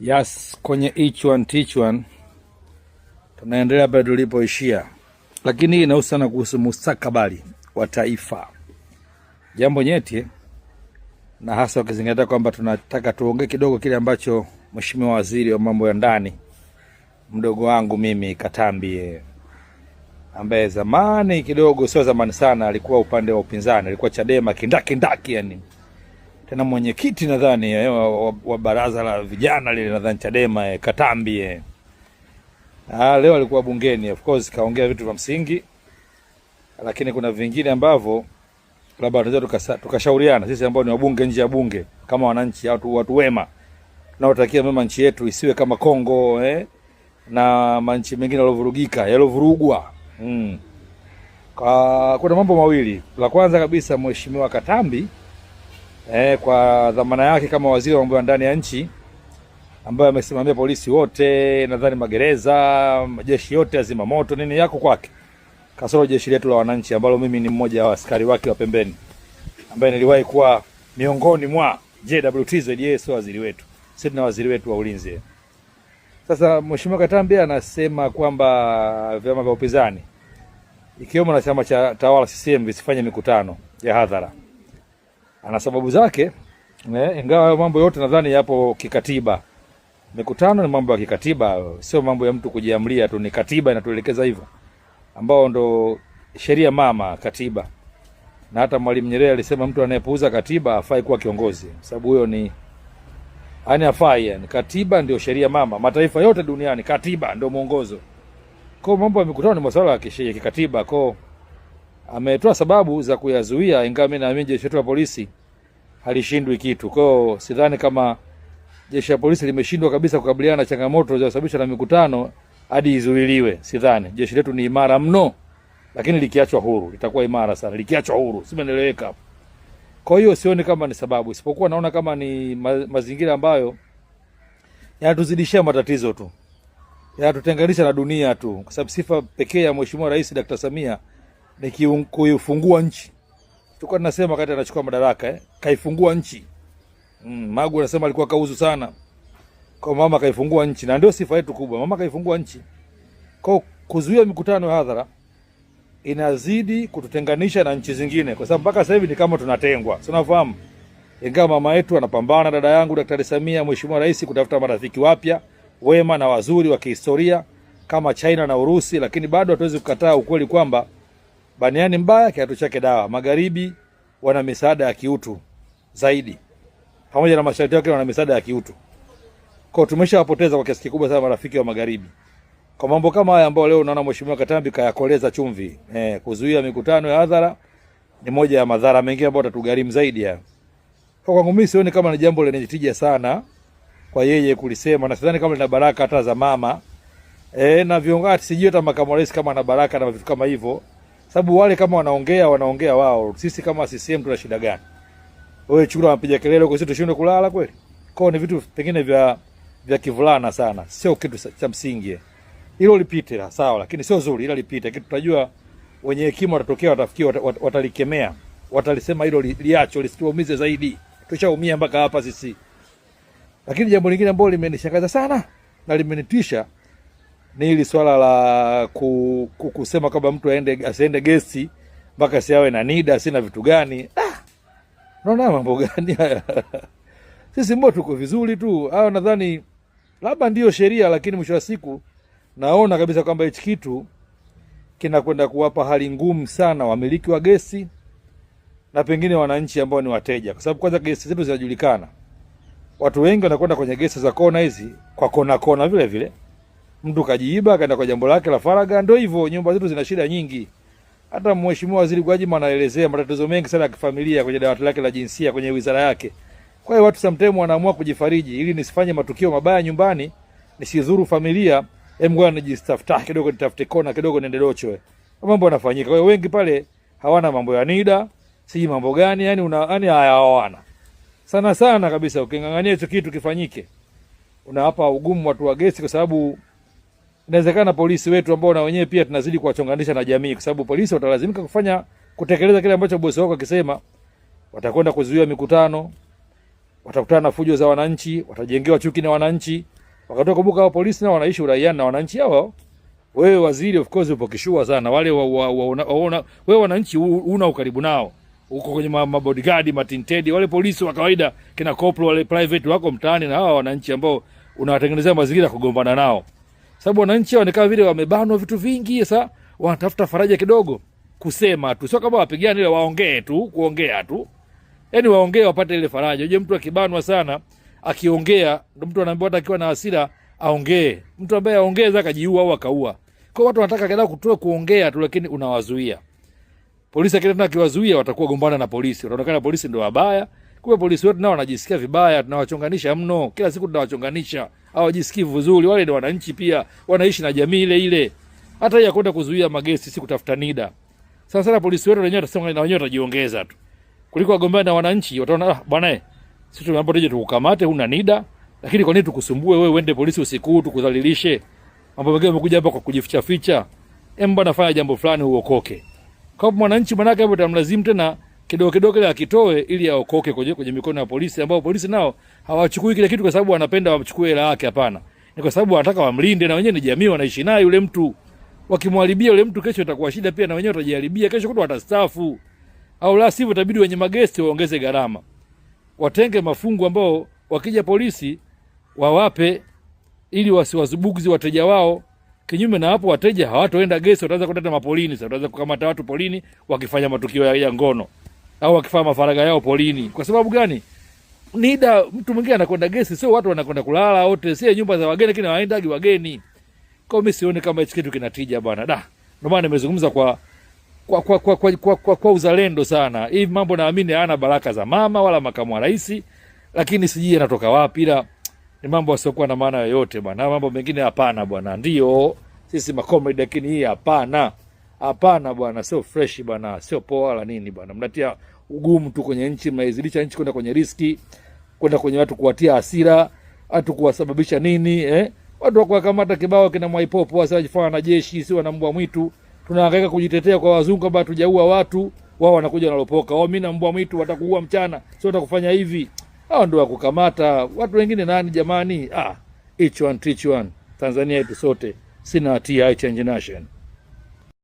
Yes, kwenye each one teach one tunaendelea pale tulipoishia, lakini hii inahusiana kuhusu mustakabali wa taifa, jambo nyeti, na hasa ukizingatia kwamba tunataka tuongee kidogo kile ambacho Mheshimiwa Waziri wa Mambo ya Ndani mdogo wangu mimi Katambi, ambaye zamani kidogo, sio zamani sana, alikuwa upande wa upinzani, alikuwa Chadema kindaki yani, tena mwenyekiti nadhani wa baraza la vijana lile, nadhani Chadema, Katambi. Leo alikuwa bungeni, of course kaongea vitu vya msingi, lakini kuna vingine ambavyo labda tunaweza tukashauriana sisi ambao ni wabunge nje ya bunge, kama wananchi au watu wema tunaotakia mema nchi yetu isiwe kama Kongo na manchi mengine yalovurugwa. Kuna mambo mawili. La kwanza kabisa, Mheshimiwa Katambi kwa dhamana yake kama waziri wa mambo ya ndani ya nchi, ambaye amesimamia polisi wote, nadhani magereza, majeshi yote, azima moto, nini yako kwake, kasoro jeshi letu la wananchi ambalo mimi ni mmoja wa askari wake wa pembeni, ambaye niliwahi kuwa miongoni mwa JWTZ. Sio waziri wetu, sisi tuna waziri wetu wa ulinzi. Sasa Mheshimiwa Katambi anasema kwamba vyama vya upinzani ikiwemo na chama cha tawala CCM visifanye mikutano ya hadhara. Ana sababu zake, ingawa mambo yote nadhani yapo kikatiba. Mikutano ni mambo ya kikatiba, sio mambo ya mtu kujiamlia tu, ni katiba inatuelekeza hivyo, ambao ndo sheria mama, katiba. Na hata Mwalimu Nyerere alisema mtu anayepuuza katiba afai kuwa kiongozi, sababu huyo ni afai. Yani katiba ndio sheria mama, mataifa yote duniani katiba ndio mwongozo. Kwa mambo ya mikutano ni masuala ya kisheria, kikatiba. Kwa ametoa sababu za kuyazuia, ingawa mimi naamini jeshi la polisi halishindwi kitu. Kwa sidhani kama jeshi la polisi limeshindwa kabisa kukabiliana na changamoto za kusababisha na mikutano hadi izuiliwe. Sidhani. Jeshi letu ni imara mno, lakini likiachwa huru litakuwa imara sana, likiachwa huru. Simeeleweka hapo. Kwa hiyo sioni kama ni sababu, isipokuwa naona kama ni mazingira ambayo yanatuzidishia matatizo tu, yanatutenganisha na dunia tu, kwa sababu sifa pekee ya Mheshimiwa Rais Dr. Samia ni kuifungua nchi. Tulikuwa tunasema wakati anachukua madaraka, kaifungua nchi. Magu anasema alikuwa kauzu sana. Kwa mama kaifungua nchi, na ndio sifa yetu kubwa. Mama kaifungua nchi. Kwa kuzuia mikutano ya hadhara inazidi kututenganisha na nchi zingine, kwa sababu mpaka sasa hivi ni kama tunatengwa. Tunafahamu. Ingawa mama yetu anapambana, dada yangu Daktari Samia, Mheshimiwa Rais, kutafuta marafiki wapya wema na wazuri wa kihistoria kama China na Urusi, lakini bado hatuwezi kukataa ukweli kwamba baniani mbaya kiatu chake dawa. Magharibi wana misaada ya kiutu zaidi, pamoja na masharti yake wana misaada ya kiutu. Kwa tumeshawapoteza kwa kiasi kikubwa sana marafiki wa magharibi. Kwa mambo kama haya ambao leo unaona Mheshimiwa Katambi kayakoleza chumvi, kuzuia mikutano ya hadhara ni moja ya madhara mengine ambayo tatugharimu zaidi ya. Kwa kwangu mimi sioni kama ni jambo lenye tija sana kwa yeye kulisema, na sidhani kama lina baraka hata za mama. Na viongozi sijui hata makamu wa rais kama ana baraka na vitu kama hivyo. Sababu wale kama wanaongea wao, sisi kama CCM tuna shida gani? Wewe chukua wapiga kelele huko, sisi tushindwe kulala kweli? Kwa ni vitu pengine vya kivulana sana, sio kitu cha msingi. Hilo lipite sawa, lakini sio zuri, ila lipite. Kitu tutajua wenye hekima watatokea, watafikia, watalikemea, watalisema hilo liacho, lisituumize zaidi. Tushaumia mpaka hapa sisi. Lakini jambo lingine ambalo limenishangaza sana na limenitisha ni hili swala la kusema kwamba mtu asiende gesti mpaka siawe na NIDA, sina vitu gani. Unaona mambo gani haya? Sisi mbona tuko vizuri tu. Nadhani labda ndio sheria, lakini mwisho wa siku naona kabisa kwamba hichi kitu kinakwenda kuwapa hali ngumu sana wamiliki wa gesi na pengine wananchi ambao ni wateja, kwa sababu kwanza gesi zetu zinajulikana. Watu wengi wanakwenda kwenye gesi za kona hizi kwa kona vile vile. Mtu kajiiba kaenda kwa jambo lake la faraga, ndio hivyo. Nyumba zetu zina shida nyingi. Hata Mheshimiwa Waziri Gwajima anaelezea matatizo mengi sana ya kifamilia kwenye dawati lake la jinsia kwenye wizara yake. Kwa hiyo watu sometimes wanaamua kujifariji ili nisifanye matukio mabaya nyumbani, nisidhuru familia, ngoja nijistafta kidogo, nitafute kona kidogo niende docho. Mambo yanafanyika. Kwa hiyo wengi pale hawana mambo ya NIDA, si mambo gani, yani hayawana. Sana kabisa ukingangania hicho kitu kifanyike, unawapa ugumu watu wa gesi, kwa sababu inawezekana polisi wetu ambao na wenyewe pia tunazidi kuwachonganisha na jamii, kwa sababu polisi watalazimika kutekeleza kile ambacho bosi wako akisema. Watakwenda kuzuia mikutano, watakutana na fujo za wananchi, watajengewa chuki na wananchi. Wakati kumbuka hao polisi nao wanaishi uraiani na wananchi hao. Wewe waziri of course upo kishua sana. Wale wewe wananchi una ukaribu nao. Uko kwenye mabodyguard, matinted, wale polisi wa kawaida kina koplo wale private wako mtaani na hawa wananchi ambao unawatengenezea mazingira kugombana nao. Sababu wananchi wanakaa vile wamebanwa vitu vingi, sasa wanatafuta faraja kidogo kusema tu. Sio kama wapigane, ile waongee tu, kuongea tu. Yaani waongee wapate ile faraja. Unajua mtu akibanwa sana, akiongea, ndio mtu anaambiwa hata akiwa na hasira aongee. Mtu ambaye aongeza akajiua au akaua. Kwa watu wanataka kidogo kutoa kuongea tu, lakini unawazuia. Polisi akienda kiwazuia watakuwa gombana na polisi. Wataonekana polisi ndio wabaya. Kwa polisi wote nao wanajisikia vibaya, tunawachonganisha mno. Kila siku tunawachonganisha. Hawajisikii vizuri. Wale ndio wananchi pia wanaishi na jamii ile ile. Hata ya kwenda kuzuia magesti si kutafuta NIDA. Sasa sana polisi wote wenyewe watasema na wenyewe watajiongeza tu. Kuliko wagombana na wananchi, wataona bwana sisi tumeambiwa tuje tukukamate, huna NIDA, lakini kwa nini tukusumbue wewe uende polisi usiku tukudhalilishe? Mambo mengine yamekuja hapa kwa kujificha ficha. Bwana fanya jambo fulani uokoke. Kwa mwananchi manake hapo tamlazimu tena kidogo kidogo ile akitoe ili aokoke kwenye mikono ya polisi, ambao polisi nao hawachukui kile kitu kwa sababu wanapenda wamchukue hela yake, hapana. Ni kwa sababu wanataka wamlinde, na wenyewe ni jamii wanaishi naye yule mtu. Wakimharibia yule mtu kesho itakuwa shida pia, na wenyewe watajiharibia kesho, kutu watastaafu. Au la sivyo itabidi wenye magesti waongeze gharama. Watenge mafungu ambao wakija polisi wawape ili wasiwazubugizi wateja wao. Kinyume na hapo wateja hawatoenda gesi, wataanza kwenda mapolini. Sasa wataanza kukamata watu polini wakifanya matukio ya ngono au wakifanya mafaraga yao polini. Kwa sababu gani? NIDA mtu mwingine anakwenda gesi, sio watu wanakwenda kulala wote, sio nyumba za wageni, kina waendagi wageni. Kwa mimi sioni kama hicho kitu kinatija bwana. Ndio maana nimezungumza kwa uzalendo sana. Hii mambo naamini hana baraka za mama wala makamu wa rais, lakini sijui yanatoka wapi, ila ni mambo yasiokuwa na maana yoyote bwana. Mambo mengine hapana bwana. Ndio sisi makomedi, lakini hii hapana. Hapana bwana, sio fresh bwana, sio poa wala nini bwana. Mnatia ugumu tu kwenye nchi, mnaizidisha nchi kwenda kwenye riski, kwenda kwenye watu kuwatia hasira, watu kuwasababisha nini watu wakuwakamata kibao kina Mwaipopo wasijifanya na jeshi, si wana mbwa mwitu. Tunahangaika kujitetea kwa wazungu kwamba hatujaua watu, wao wanakuja wanalopoka. Mimi na mbwa mwitu watakuua mchana, sio watakufanya hivi. Hao ndio wakukamata. Watu wengine nani jamani? Each one teach one. Tanzania yetu sote. Sina hatia, I change nation.